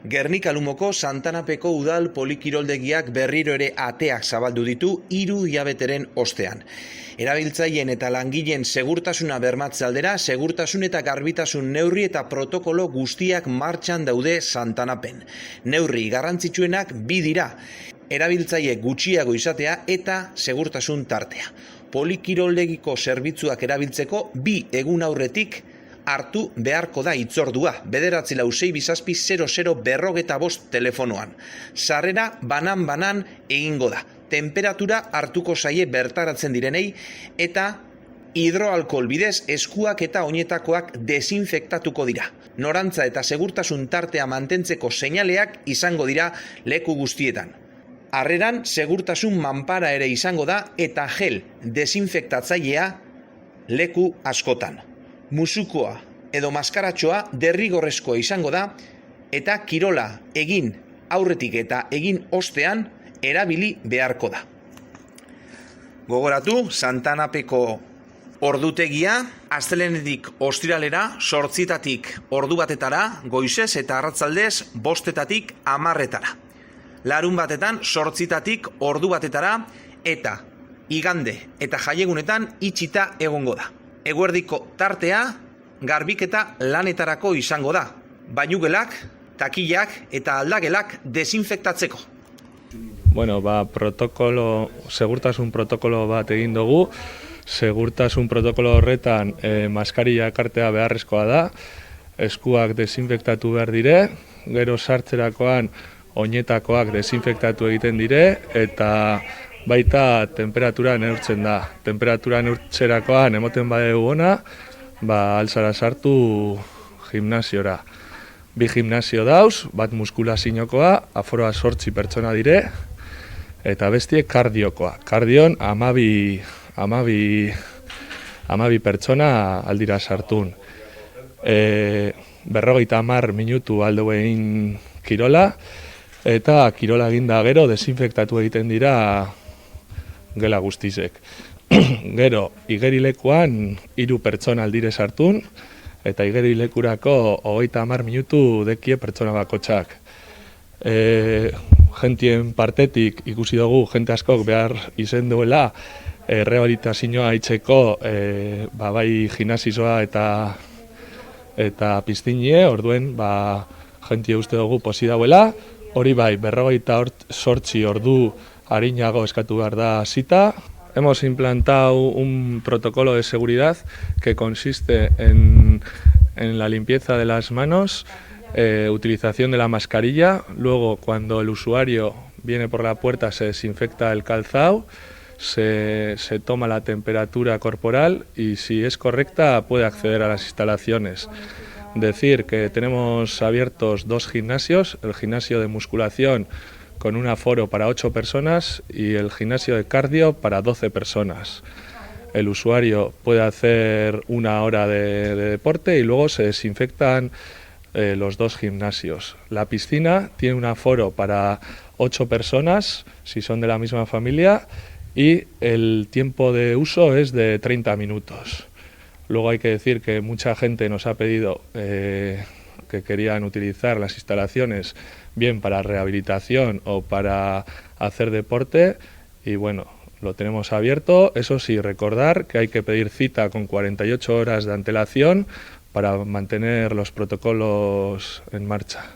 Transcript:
Gernika-Lumoko Santanapeko udal polikiroldegiak berriro ere ateak zabaldu ditu 3 hilabeteren ostean. Erabiltzaileen eta langileen segurtasuna bermatze aldera, segurtasun eta garbitasun neurri eta protokolo guztiak martxan daude Santanapen. Neurri garrantzitsuenak 2 dira, erabiltzaile gutxiago izatea eta segurtasun tartea. Polikiroldegiko zerbitzuak erabiltzeko 2 egun aurretik hartu beharko da hitzordua, 946270045 telefonoan. Sarrera banan egingo da. Temperatura hartuko zaie bertaratzen direnei eta hidroalkohol bidez eskuak eta oinetakoak desinfektatuko dira. Norantza eta segurtasun tartea mantentzeko seinaleak izango dira leku guztietan. Harreran segurtasun manpara ere izango da eta gel desinfektatzailea leku askotan. Musukoa edo maskaratxoa derrigorrezkoa izango da eta kirola egin aurretik eta egin ostean erabili beharko da. Gogoratu, Santanapeko ordutegia astelehenetik ostiralera 8:00 ordu batetara, goizez eta arratsaldez 5:00 10:00. Larunbatetan 8:00 ordu batetara eta igande eta jaiegunetan itxita egongo da. Eguerdiko tartea garbiketa lanetarako izango da. Bainugelak, takilak eta aldagelak desinfektatzeko. Bueno, segurtasun protokolo bat egin dugu. Segurtasun protokolo horretan maskarilla ekartea beharrezkoa da. Eskuak desinfektatu behar dire, gero sartzerakoan oinetakoak desinfektatu egiten dire eta baita temperatura neurtzen da. Temperatura neurtzerakoan emoten badegu ona, altzara sartu gimnasiora. 2 gimnasio dauz, bat muskulaziokoa, aforoa 8 pertsona dire, eta bestie kardiokoa. Kardion 12 pertsona aldira sartun. 50 minutu aldo egin kirola, eta kirola eginda gero desinfektatu egiten dira gela guztizek. Gero, igerilekuan 3 pertsona aldire sartun, eta igerilekurako 30 minutu dekie pertsona bakotxak. Gentien partetik ikusi dugu, jente askok behar izen duela, rehabilitazioa haitzeko bai gimnasizoa eta piztinie, orduen jentie uste dugu posi dauela, hori bai, 48 ordu harinago eskatu behar da zita. Hemos implantado un protocolo de seguridad que consiste en la limpieza de las manos, utilización de la mascarilla, luego cuando el usuario viene por la puerta se desinfecta el calzado, se toma la temperatura corporal y si es correcta puede acceder a las instalaciones. Decir que tenemos abiertos 2 gimnasios, el gimnasio de musculación con un aforo para 8 personas y el gimnasio de cardio para 12 personas. El usuario puede hacer 1 hora de deporte y luego se desinfectan los 2 gimnasios. La piscina tiene un aforo para 8 personas, si son de la misma familia, y el tiempo de uso es de 30 minutos. Luego hay que decir que mucha gente nos ha pedido que querían utilizar las instalaciones bien para rehabilitación o para hacer deporte y bueno, lo tenemos abierto. Eso sí, recordar que hay que pedir cita con 48 horas de antelación para mantener los protocolos en marcha.